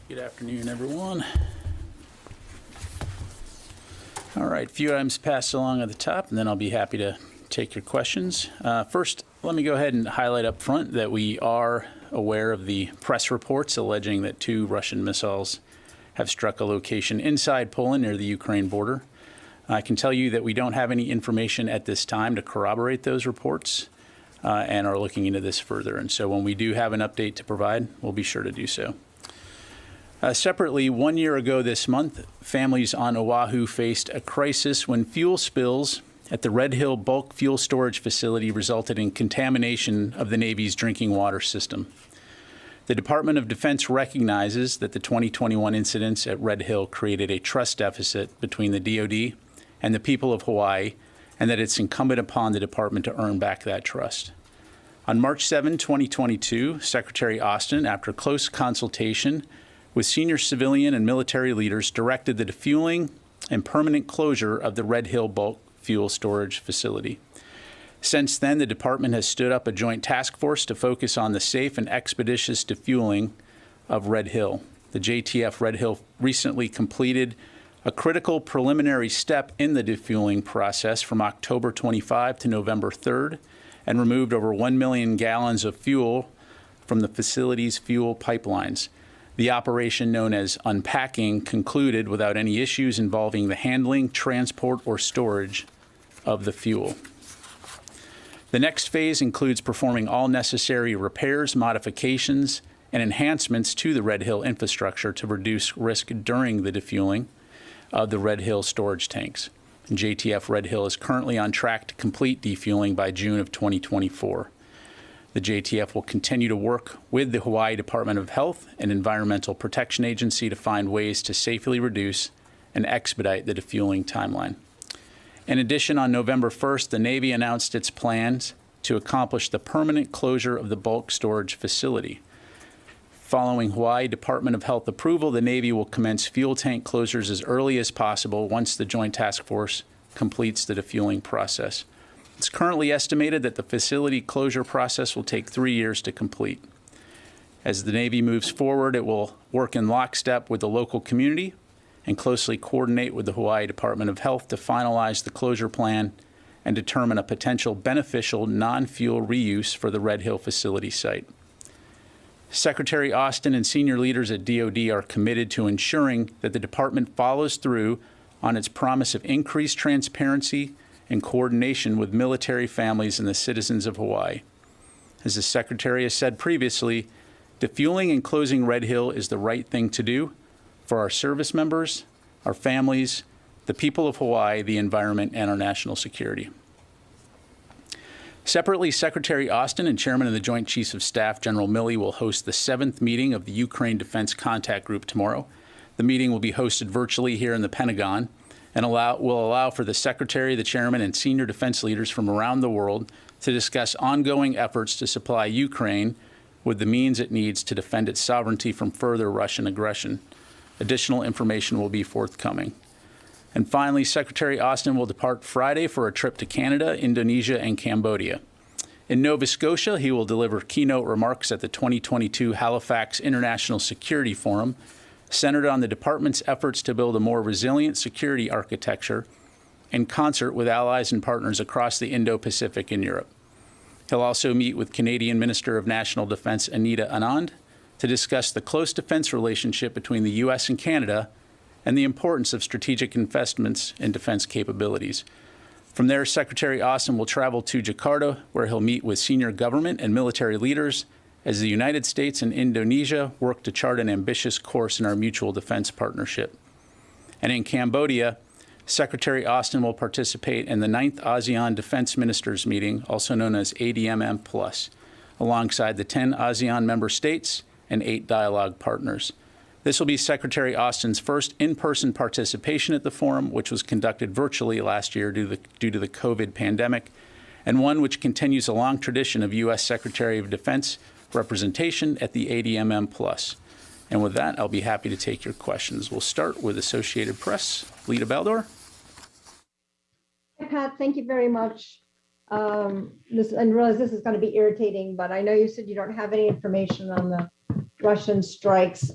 Good afternoon, everyone. All right, a few items passed along at the top, and then I'll be happy to take your questions. First, let me go ahead and highlight up front that we are aware of the press reports alleging that 2 Russian missiles have struck a location inside Poland near the Ukraine border. I can tell you that we don't have any information at this time to corroborate those reports and are looking into this further. And so when we do have an update to provide, we'll be sure to do so. Separately, 1 year ago this month, families on Oahu faced a crisis when fuel spills at the Red Hill bulk fuel storage facility resulted in contamination of the Navy's drinking water system. The Department of Defense recognizes that the 2021 incidents at Red Hill created a trust deficit between the DoD and the people of Hawaii, and that it's incumbent upon the department to earn back that trust. On March 7, 2022, Secretary Austin, after close consultation with senior civilian and military leaders, directed the defueling and permanent closure of the Red Hill bulk fuel storage facility. Since then, the department has stood up a joint task force to focus on the safe and expeditious defueling of Red Hill. The JTF Red Hill recently completed a critical preliminary step in the defueling process from October 25 to November 3rd and removed over 1 million gallons of fuel from the facility's fuel pipelines. The operation, known as unpacking, concluded without any issues involving the handling, transport, or storage of the fuel. The next phase includes performing all necessary repairs, modifications, and enhancements to the Red Hill infrastructure to reduce risk during the defueling of the Red Hill storage tanks. JTF Red Hill is currently on track to complete defueling by June of 2024. The JTF will continue to work with the Hawaii Department of Health and Environmental Protection Agency to find ways to safely reduce and expedite the defueling timeline. In addition, on November 1st, the Navy announced its plans to accomplish the permanent closure of the bulk storage facility. Following Hawaii Department of Health approval, the Navy will commence fuel tank closures as early as possible once the Joint Task Force completes the defueling process. It's currently estimated that the facility closure process will take 3 years to complete. As the Navy moves forward, it will work in lockstep with the local community and closely coordinate with the Hawaii Department of Health to finalize the closure plan and determine a potential beneficial non-fuel reuse for the Red Hill facility site. Secretary Austin and senior leaders at DoD are committed to ensuring that the department follows through on its promise of increased transparency and coordination with military families and the citizens of Hawaii. As the Secretary has said previously, defueling and closing Red Hill is the right thing to do for our service members, our families, the people of Hawaii, the environment, and our national security. Separately, Secretary Austin and Chairman of the Joint Chiefs of Staff, General Milley, will host the 7th meeting of the Ukraine Defense Contact Group tomorrow. The meeting will be hosted virtually here in the Pentagon and will allow for the Secretary, the Chairman, and senior defense leaders from around the world to discuss ongoing efforts to supply Ukraine with the means it needs to defend its sovereignty from further Russian aggression. Additional information will be forthcoming. And finally, Secretary Austin will depart Friday for a trip to Canada, Indonesia, and Cambodia. In Nova Scotia, he will deliver keynote remarks at the 2022 Halifax International Security Forum, centered on the department's efforts to build a more resilient security architecture in concert with allies and partners across the Indo-Pacific and Europe. He'll also meet with Canadian Minister of National Defense Anita Anand to discuss the close defense relationship between the U.S. and Canada and the importance of strategic investments in defense capabilities. From there, Secretary Austin will travel to Jakarta, where he'll meet with senior government and military leaders as the United States and Indonesia work to chart an ambitious course in our mutual defense partnership. And in Cambodia, Secretary Austin will participate in the 9th ASEAN Defense Ministers Meeting, also known as ADMM+, alongside the 10 ASEAN member states and 8 dialogue partners. This will be Secretary Austin's first in-person participation at the forum, which was conducted virtually last year due to the COVID pandemic, and one which continues a long tradition of U.S. Secretary of Defense representation at the ADMM+. And with that, I'll be happy to take your questions. We'll start with Associated Press. Lita Baldor. Hi, Pat. Thank you very much. I realize this is going to be irritating, but I know you said you don't have any information on the Russian strikes.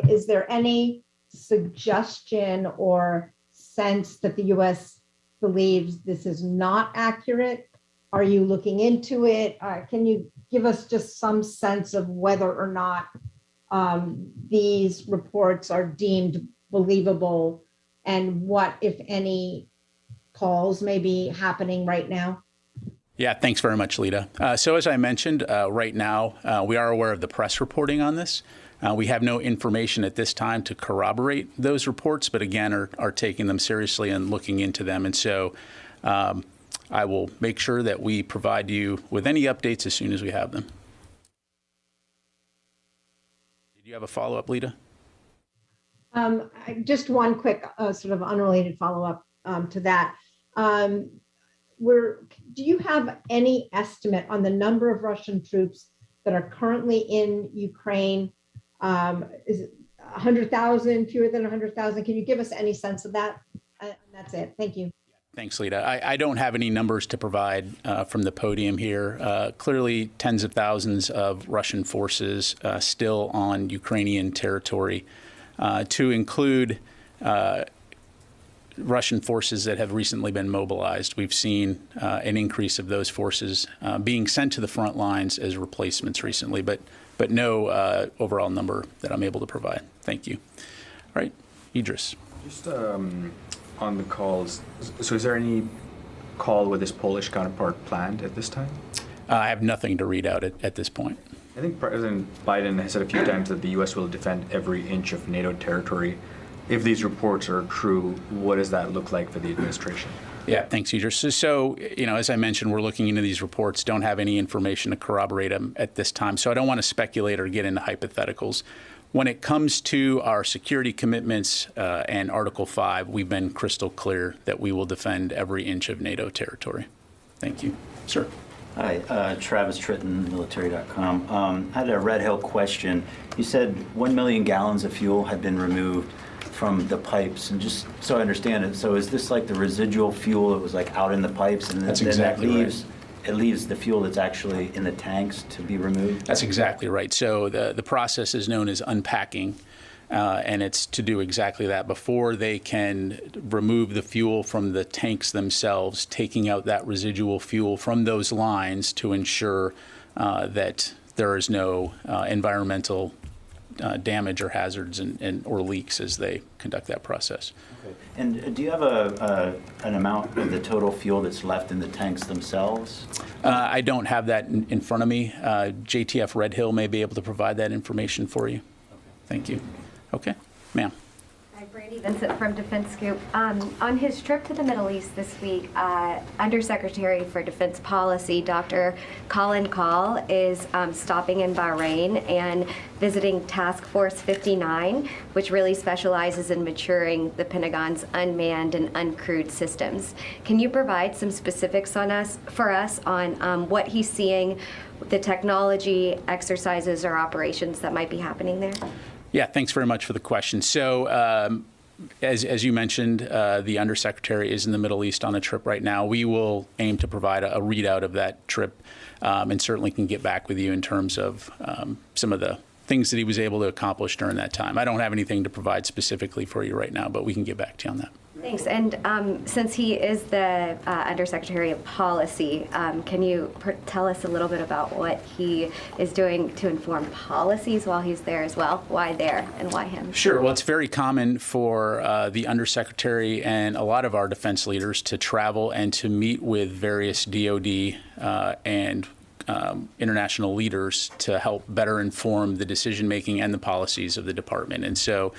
Is there any suggestion or sense that the U.S. believes this is not accurate? Are you looking into it? Can you give us just some sense of whether or not these reports are deemed believable, and what, if any, calls may be happening right now? Yeah, thanks very much, Lita. So as I mentioned, right now, we are aware of the press reporting on this. We have no information at this time to corroborate those reports, but again, are taking them seriously and looking into them. And so I will make sure that we provide you with any updates as soon as we have them. Did you have a follow-up, Lita? Just one quick sort of unrelated follow-up to that. Do you have any estimate on the number of Russian troops that are currently in Ukraine? Is it 100,000, fewer than 100,000? Can you give us any sense of that? That's it. Thank you. Thanks, Lita. I don't have any numbers to provide from the podium here. Clearly, tens of thousands of Russian forces still on Ukrainian territory, to include Russian forces that have recently been mobilized. We've seen an increase of those forces being sent to the front lines as replacements recently, but no overall number that I'm able to provide. Thank you. All right, Idris. Just on the calls, so is there any call with his Polish counterpart planned at this time? I have nothing to read out at this point. I think President Biden has said a few times that the U.S. will defend every inch of NATO territory. If these reports are true, what does that look like for the administration? Yeah, thanks, Idris. So, as I mentioned, we're looking into these reports, don't have any information to corroborate them at this time. So I don't want to speculate or get into hypotheticals. When it comes to our security commitments and Article 5, we've been crystal clear that we will defend every inch of NATO territory. Thank you. Sir. Hi, Travis Tritton, military.com. I had a Red Hill question. You said 1 million gallons of fuel had been removed from the pipes, and just so I understand it, so is this like the residual fuel that was like out in the pipes, and that's then exactly right. It leaves the fuel that's actually in the tanks to be removed? That's exactly right. So the process is known as unpacking, and it's to do exactly that. Before they can remove the fuel from the tanks themselves, taking out that residual fuel from those lines to ensure that there is no environmental damage or hazards or leaks as they conduct that process. Okay. And do you have an amount of the total fuel that's left in the tanks themselves? I don't have that in front of me. JTF Red Hill may be able to provide that information for you. Okay. Thank you. Okay, ma'am. Hi, Brady Vincent from Defense Scoop. On his trip to the Middle East this week, Undersecretary for Defense Policy, Dr. Colin Kahl, is stopping in Bahrain and visiting Task Force 59, which really specializes in maturing the Pentagon's unmanned and uncrewed systems. Can you provide some specifics for us on what he's seeing, the technology, exercises, or operations that might be happening there? Yeah, thanks very much for the question. So, as you mentioned, the Undersecretary is in the Middle East on a trip right now. We will aim to provide a readout of that trip, and certainly can get back with you in terms of some of the things that he was able to accomplish during that time. I don't have anything to provide specifically for you right now, but we can get back to you on that. Thanks. And since he is the Undersecretary of Policy, can you tell us a little bit about what he is doing to inform policies while he's there as well? Why there and why him? Sure. Well, it's very common for the Undersecretary and a lot of our defense leaders to travel and to meet with various DoD and international leaders to help better inform the decision-making and the policies of the department. And so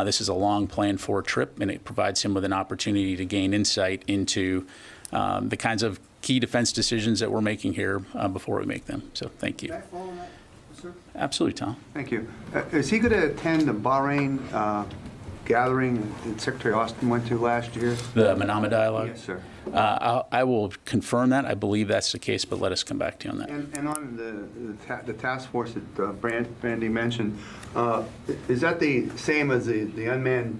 this is a long planned for trip, and it provides him with an opportunity to gain insight into the kinds of key defense decisions that we're making here before we make them. So thank you. Can I follow that, sir? Absolutely, Tom. Thank you. Is he going to attend the Bahrain gathering that Secretary Austin went to last year? The Manama Dialogue? Yes, sir. I will confirm that. I believe that's the case, but let us come back to you on that. And on the task force that Brandy mentioned, is that the same as the unmanned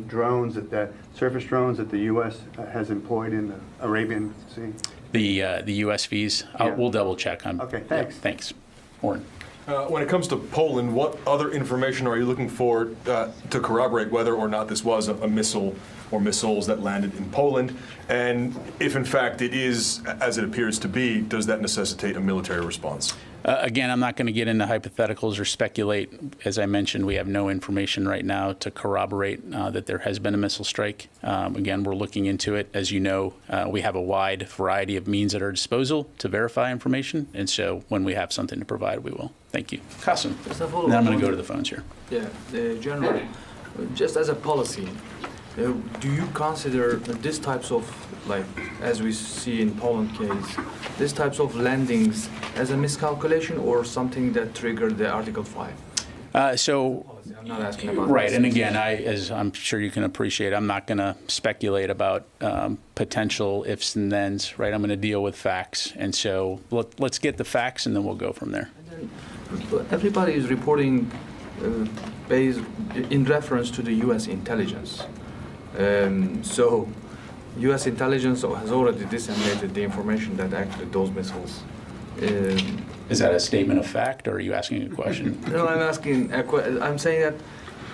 drones, that surface drones that the U.S. has employed in the Arabian Sea? The USVs? Yeah. We'll double check. Okay, thanks. Yeah, thanks. Oren. When it comes to Poland, what other information are you looking for to corroborate whether or not this was a missile or missiles that landed in Poland? And if in fact it is, as it appears to be, does that necessitate a military response? Again, I'm not going to get into hypotheticals or speculate. As I mentioned, we have no information right now to corroborate that there has been a missile strike. Again, we're looking into it. As you know, we have a wide variety of means at our disposal to verify information. And so when we have something to provide, we will. Thank you. Qasim. And then I'm going to go to the phones here. Yeah, General, just as a policy, do you consider these types of, like, as we see in Poland case, these types of landings as a miscalculation or something that triggered the Article 5? I'm not asking about right, and again, as I'm sure you can appreciate, I'm not going to speculate about potential ifs and thens, right? I'm going to deal with facts, and so let's get the facts, and then we'll go from there. And then everybody is reporting based in reference to the U.S. intelligence. So U.S. intelligence has already disseminated the information that actually those missiles. Is that a statement of fact, or are you asking a question? No, I'm asking. I'm saying that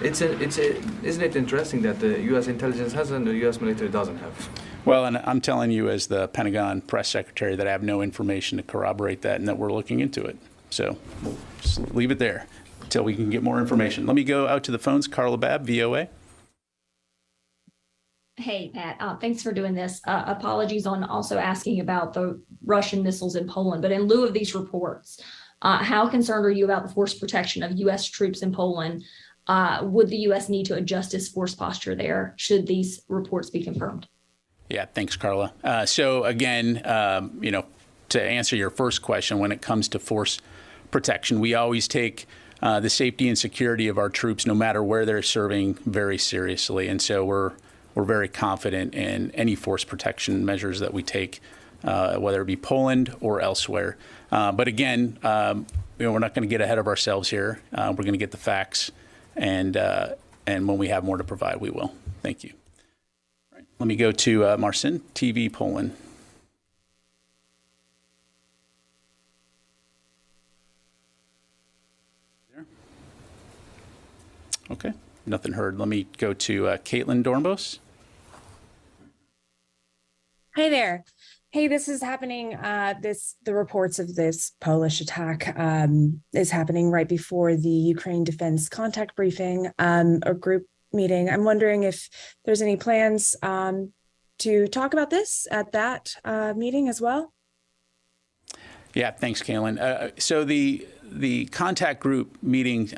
isn't it interesting that the U.S. intelligence has and the U.S. military doesn't have? Well, and I'm telling you as the Pentagon press secretary that I have no information to corroborate that and that we're looking into it. So we'll just leave it there until we can get more information. Let me go out to the phones. Carla Babb, VOA. Hey, Pat, thanks for doing this. Apologies on also asking about the Russian missiles in Poland, but in lieu of these reports, how concerned are you about the force protection of U.S. troops in Poland? Would the U.S. need to adjust its force posture there should these reports be confirmed? Yeah, thanks, Carla. So again, to answer your first question, when it comes to force protection, we always take the safety and security of our troops, no matter where they're serving, very seriously. And so we're very confident in any force protection measures that we take, whether it be Poland or elsewhere. But again, we're not going to get ahead of ourselves here. We're going to get the facts, and when we have more to provide, we will. Thank you. All right. Let me go to Marcin, TV Poland. There. Okay. Nothing heard. Let me go to Caitlin Dornbos. Hi there. Hey, this is happening. The reports of this Polish attack is happening right before the Ukraine Defense Contact Briefing, a group meeting. I'm wondering if there's any plans to talk about this at that meeting as well. Yeah, thanks, Caitlin. So the contact group meeting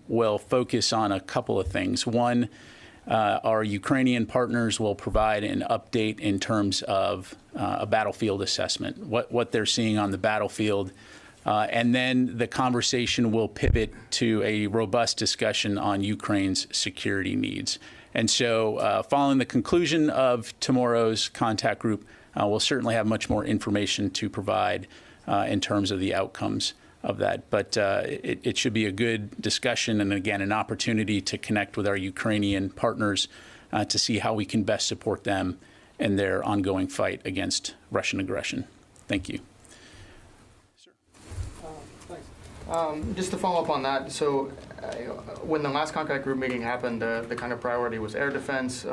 will focus on a couple of things. One, our Ukrainian partners will provide an update in terms of a battlefield assessment, what they're seeing on the battlefield. And then the conversation will pivot to a robust discussion on Ukraine's security needs. And so following the conclusion of tomorrow's contact group, we'll certainly have much more information to provide in terms of the outcomes of that. But it should be a good discussion and, again, an opportunity to connect with our Ukrainian partners to see how we can best support them in their ongoing fight against Russian aggression. Thank you. Sir. Thanks. Just to follow up on that, so when the last contact group meeting happened, the kind of priority was air defense.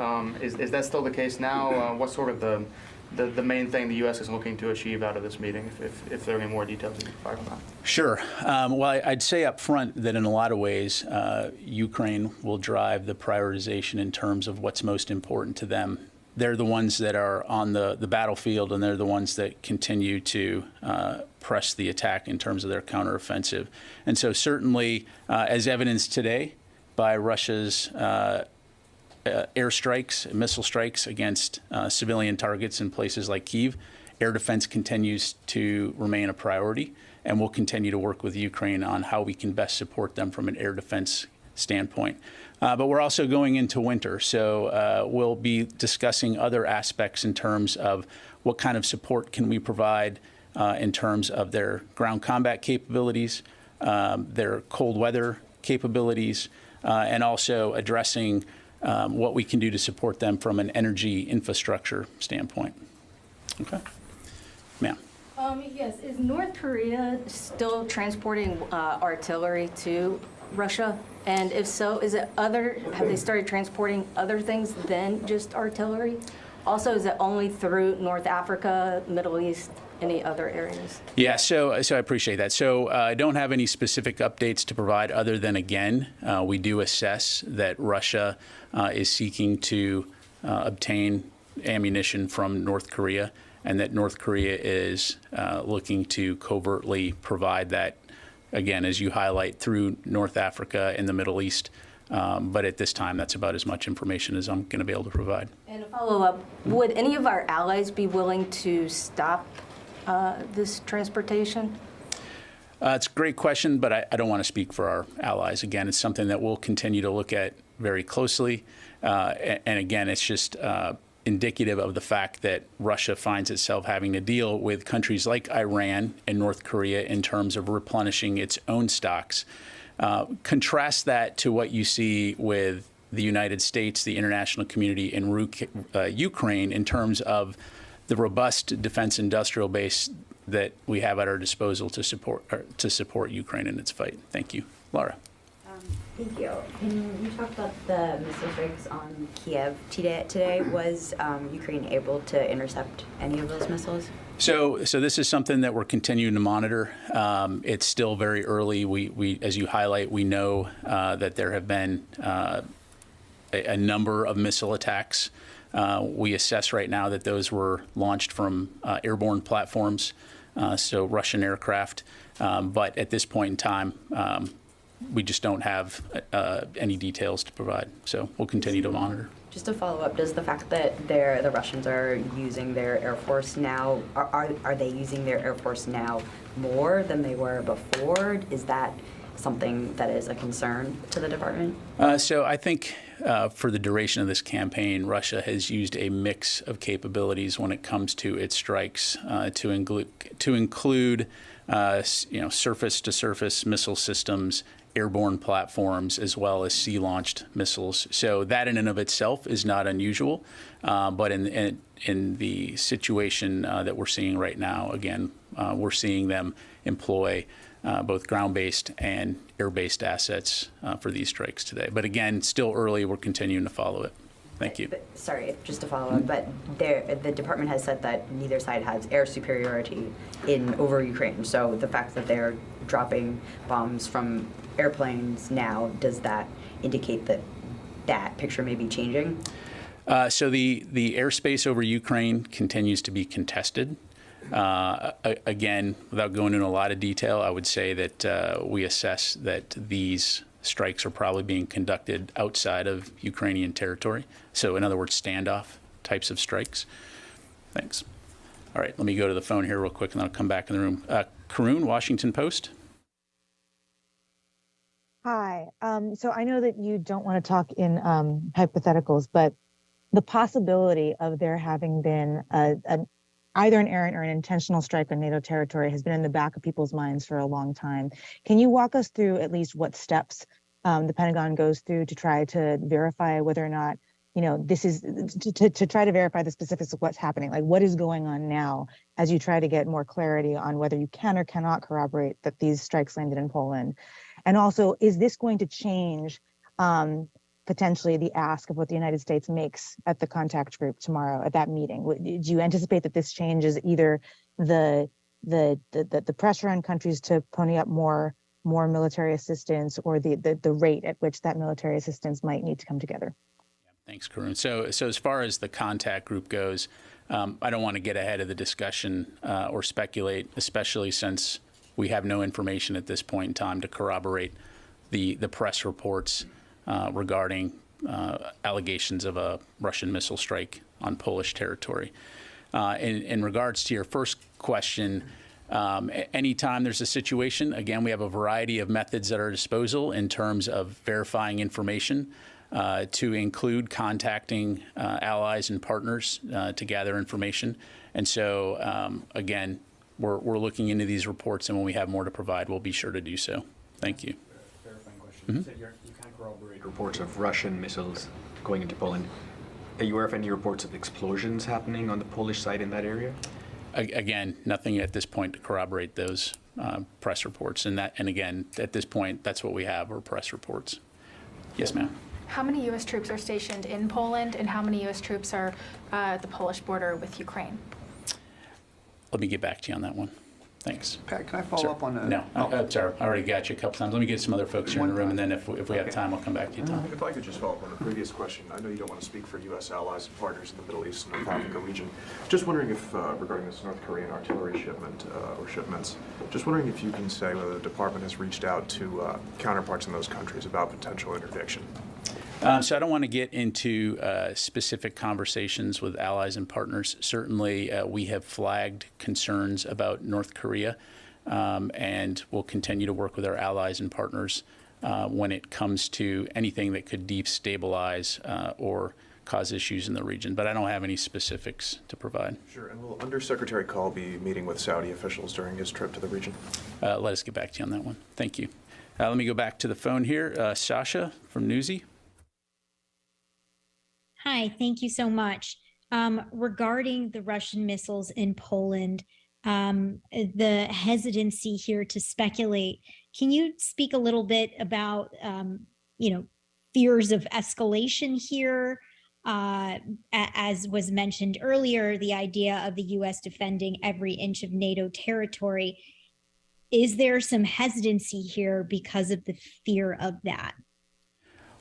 Is that still the case now? What's sort of the main thing the U.S. is looking to achieve out of this meeting, if there are any more details you can provide on that? Sure. Well, I'd say up front that in a lot of ways, Ukraine will drive the prioritization in terms of what's most important to them. They're the ones that are on the battlefield, and they're the ones that continue to press the attack in terms of their counteroffensive. And so certainly, as evidenced today by Russia's airstrikes, missile strikes against civilian targets in places like Kyiv, air defense continues to remain a priority, and we'll continue to work with Ukraine on how we can best support them from an air defense standpoint. But we're also going into winter, so we'll be discussing other aspects in terms of what kind of support can we provide in terms of their ground combat capabilities, their cold weather capabilities, and also addressing what we can do to support them from an energy infrastructure standpoint. Okay, ma'am. Yes, is North Korea still transporting artillery to Russia? And if so, have they started transporting other things than just artillery? Also, is it only through North Africa, Middle East, any other areas? Yeah, so I appreciate that. So I don't have any specific updates to provide other than, again, we do assess that Russia is seeking to obtain ammunition from North Korea, and that North Korea is looking to covertly provide that, again, as you highlight, through North Africa and the Middle East. But at this time, that's about as much information as I'm going to be able to provide. And a follow-up, would any of our allies be willing to stop this transportation? It's a great question, but I don't want to speak for our allies. Again, it's something that we'll continue to look at very closely. And again, it's just indicative of the fact that Russia finds itself having to deal with countries like Iran and North Korea in terms of replenishing its own stocks. Contrast that to what you see with the United States, the international community, and Ukraine in terms of the robust defense industrial base that we have at our disposal to support Ukraine in its fight. Thank you. Laura. Thank you. Can you talk about the missile strikes on Kiev today? Was Ukraine able to intercept any of those missiles? So this is something that we're continuing to monitor. It's still very early. We as you highlight, we know that there have been a number of missile attacks. We assess right now that those were launched from airborne platforms, so Russian aircraft. But at this point in time, we just don't have any details to provide. So we'll continue to monitor. Just to follow up, does the fact that the Russians are using their Air Force now, are they using their Air Force now more than they were before? Is that something that is a concern to the department? So I think for the duration of this campaign, Russia has used a mix of capabilities when it comes to its strikes to include surface-to-surface missile systems, airborne platforms, as well as sea-launched missiles. So that in and of itself is not unusual. But in the situation that we're seeing right now, again, we're seeing them employ both ground-based and air-based assets for these strikes today. But again, still early. We're continuing to follow it. Thank you. Sorry, just to follow up, but the department has said that neither side has air superiority over Ukraine. So the fact that they're dropping bombs from airplanes now, does that indicate that that picture may be changing? So the airspace over Ukraine continues to be contested. Again, without going into a lot of detail, I would say that we assess that these strikes are probably being conducted outside of Ukrainian territory. So in other words, standoff types of strikes. Thanks. All right, let me go to the phone here real quick and then I'll come back in the room. Karun, Washington Post. Hi. So I know that you don't want to talk in hypotheticals, but the possibility of there having been either an errant or an intentional strike on NATO territory has been in the back of people's minds for a long time. Can you walk us through at least what steps the Pentagon goes through to try to verify whether or not, this is to try to verify the specifics of what's happening? Like, what is going on now as you try to get more clarity on whether you can or cannot corroborate that these strikes landed in Poland? And also, is this going to change potentially the ask of what the United States makes at the contact group tomorrow at that meeting? Do you anticipate that this changes either the pressure on countries to pony up more military assistance, or the rate at which that military assistance might need to come together? Thanks, Karun. So as far as the contact group goes, I don't want to get ahead of the discussion or speculate, especially since we have no information at this point in time to corroborate the press reports regarding allegations of a Russian missile strike on Polish territory. In regards to your first question, anytime there's a situation, again, we have a variety of methods at our disposal in terms of verifying information, to include contacting allies and partners to gather information. And so, again, we're looking into these reports, and when we have more to provide, we'll be sure to do so. Thank you. Clarifying question. You said you can't corroborate reports of Russian missiles going into Poland. Are you aware of any reports of explosions happening on the Polish side in that area? Again, nothing at this point to corroborate those press reports. And again, at this point, that's what we have, are press reports. Yes, ma'am. How many U.S. troops are stationed in Poland, and how many U.S. troops are at the Polish border with Ukraine? Let me get back to you on that one. Thanks. Pat, can I follow up on that? No, I'm sorry. I already got you a couple times. Let me get some other folks here in the room, and then if we have time, I'll come back to you, Tom. If I could just follow up on the previous question. I know you don't want to speak for U.S. allies and partners in the Middle East and North Africa region. Just wondering if, regarding this North Korean artillery shipment or shipments, just wondering if you can say whether the department has reached out to counterparts in those countries about potential interdiction. So I don't want to get into specific conversations with allies and partners. Certainly, we have flagged concerns about North Korea, and we'll continue to work with our allies and partners when it comes to anything that could destabilize or cause issues in the region. But I don't have any specifics to provide. Sure. And will Undersecretary Call be meeting with Saudi officials during his trip to the region? Let us get back to you on that one. Thank you. Let me go back to the phone here. Sasha from Newsy. Hi, thank you so much. Regarding the Russian missiles in Poland, the hesitancy here to speculate, can you speak a little bit about, fears of escalation here? As was mentioned earlier, the idea of the U.S. defending every inch of NATO territory. Is there some hesitancy here because of the fear of that?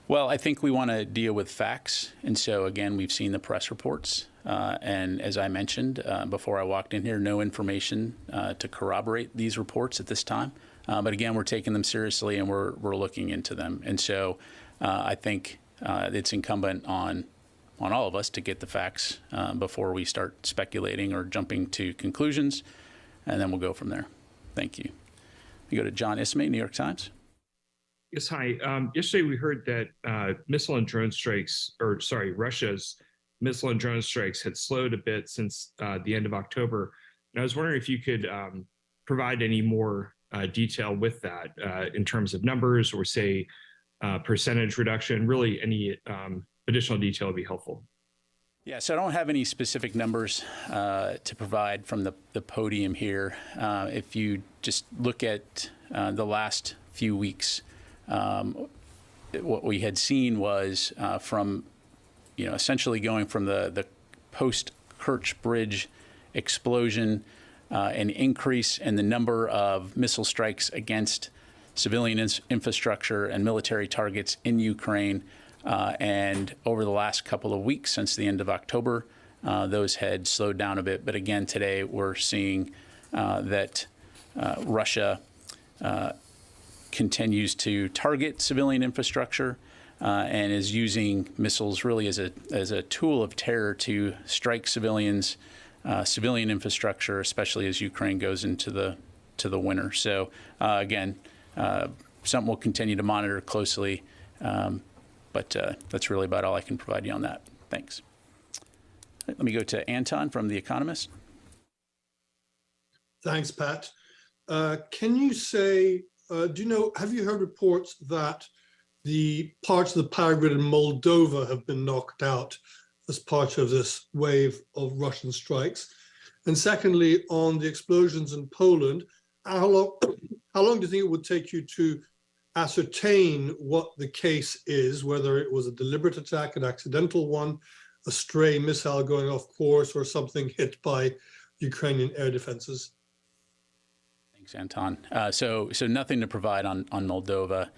Well, I think we want to deal with facts. And so, again, we've seen the press reports. And as I mentioned before I walked in here, no information to corroborate these reports at this time. But again, we're taking them seriously and we're looking into them. And so I think it's incumbent on all of us to get the facts before we start speculating or jumping to conclusions. And then we'll go from there. Thank you. We go to John Ismay, New York Times. Yes, hi. Yesterday we heard that Russia's missile and drone strikes had slowed a bit since the end of October. And I was wondering if you could provide any more detail with that in terms of numbers or say percentage reduction. Really, any additional detail would be helpful. Yeah, so I don't have any specific numbers to provide from the podium here. If you just look at the last few weeks, what we had seen was from, essentially going from the post-Kerch Bridge explosion, an increase in the number of missile strikes against civilian infrastructure and military targets in Ukraine. And over the last couple of weeks, since the end of October, those had slowed down a bit. But again, today we're seeing that Russia continues to target civilian infrastructure and is using missiles really as a tool of terror to strike civilians, civilian infrastructure, especially as Ukraine goes into the winter. So again, something we'll continue to monitor closely, but that's really about all I can provide you on that. Thanks. Let me go to Anton from The Economist. Thanks, Pat. Can you say, have you heard reports that the parts of the power grid in Moldova have been knocked out as part of this wave of Russian strikes? And secondly, on the explosions in Poland, how long do you think it would take you to ascertain what the case is, whether it was a deliberate attack, an accidental one, a stray missile going off course, or something hit by Ukrainian air defenses? Thanks, Anton. So nothing to provide on Moldova.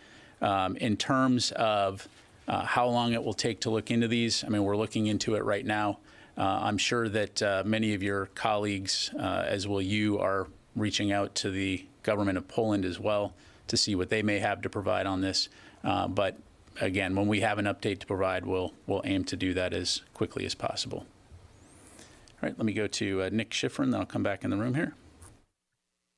In terms of how long it will take to look into these, I mean, we're looking into it right now. I'm sure that many of your colleagues, as will you, are reaching out to the government of Poland as well to see what they may have to provide on this. But again, when we have an update to provide, we'll aim to do that as quickly as possible. All right, let me go to Nick Schifrin, then I'll come back in the room here.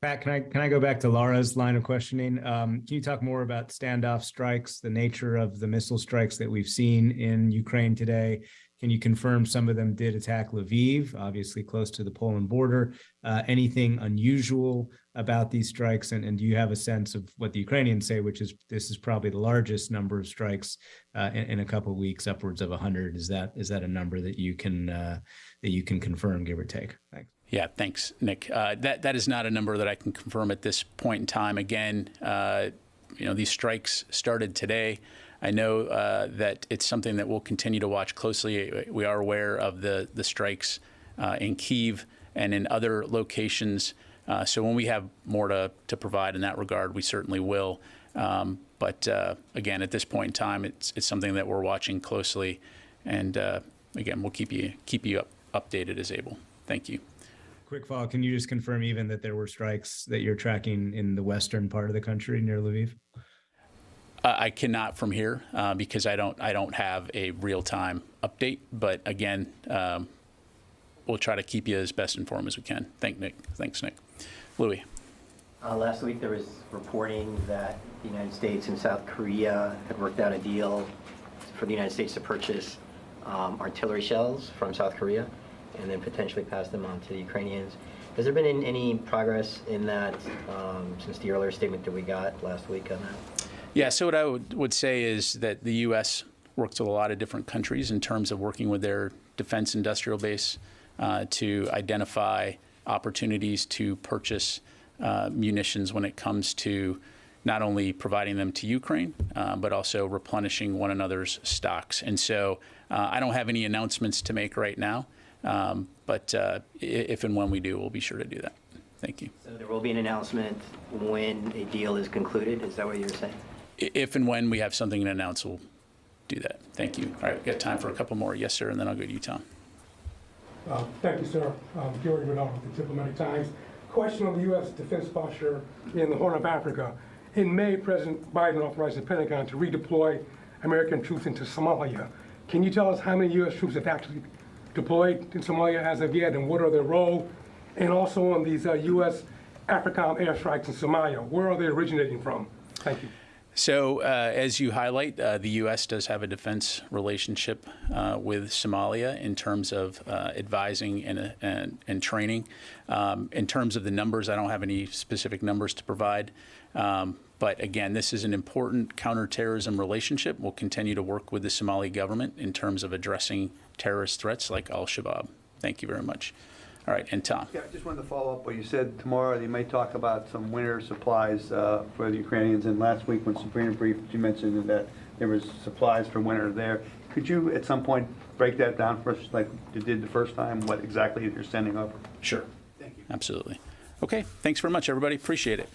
Pat, can I go back to Laura's line of questioning? Can you talk more about standoff strikes, the nature of the missile strikes that we've seen in Ukraine today? Can you confirm some of them did attack Lviv, obviously close to the Poland border? Anything unusual about these strikes? And do you have a sense of what the Ukrainians say, which is this is probably the largest number of strikes in a couple of weeks, upwards of 100? Is that a number that you can confirm, give or take? Thanks. Yeah, thanks, Nick. That is not a number that I can confirm at this point in time. Again, these strikes started today. I know that it's something that we'll continue to watch closely. We are aware of the strikes in Kyiv and in other locations. So when we have more to provide in that regard, we certainly will. But again, at this point in time, it's something that we're watching closely. And again, we'll keep you updated as able. Thank you. Quick follow, can you just confirm even that there were strikes that you're tracking in the western part of the country near Lviv? I cannot from here because I don't have a real-time update. But again, we'll try to keep you as best informed as we can. Thanks, Nick. Louis. Last week there was reporting that the United States and South Korea had worked out a deal for the United States to purchase artillery shells from South Korea and then potentially pass them on to the Ukrainians. Has there been any progress in that since the earlier statement that we got last week on that? Yeah, so what I would say is that the U.S. works with a lot of different countries in terms of working with their defense industrial base to identify opportunities to purchase munitions when it comes to not only providing them to Ukraine, but also replenishing one another's stocks. And so I don't have any announcements to make right now. But if and when we do, we'll be sure to do that. Thank you. So there will be an announcement when a deal is concluded. Is that what you're saying? If and when we have something to announce, we'll do that. Thank you. All right, we've got time for a couple more. Yes, sir, and then I'll go to you, Tom. Thank you, sir. Gary Renaud with the Diplomatic Times. Question on the U.S. defense posture in the Horn of Africa. In May, President Biden authorized the Pentagon to redeploy American troops into Somalia. Can you tell us how many U.S. troops have actually deployed in Somalia as of yet, and what are their role? And also on these U.S. AFRICOM airstrikes in Somalia, where are they originating from? Thank you. So as you highlight, the U.S. does have a defense relationship with Somalia in terms of advising and training. In terms of the numbers, I don't have any specific numbers to provide. But again, this is an important counterterrorism relationship. We'll continue to work with the Somali government in terms of addressing terrorist threats like al-Shabaab. Thank you very much. All right, and Tom. Yeah, I just wanted to follow up what you said tomorrow. You may talk about some winter supplies for the Ukrainians. And last week when Pentagon Brief, you mentioned that there was supplies for winter there. Could you at some point break that down for us like you did the first time, what exactly you're sending over? Sure. Thank you. Absolutely. Okay, thanks very much, everybody. Appreciate it.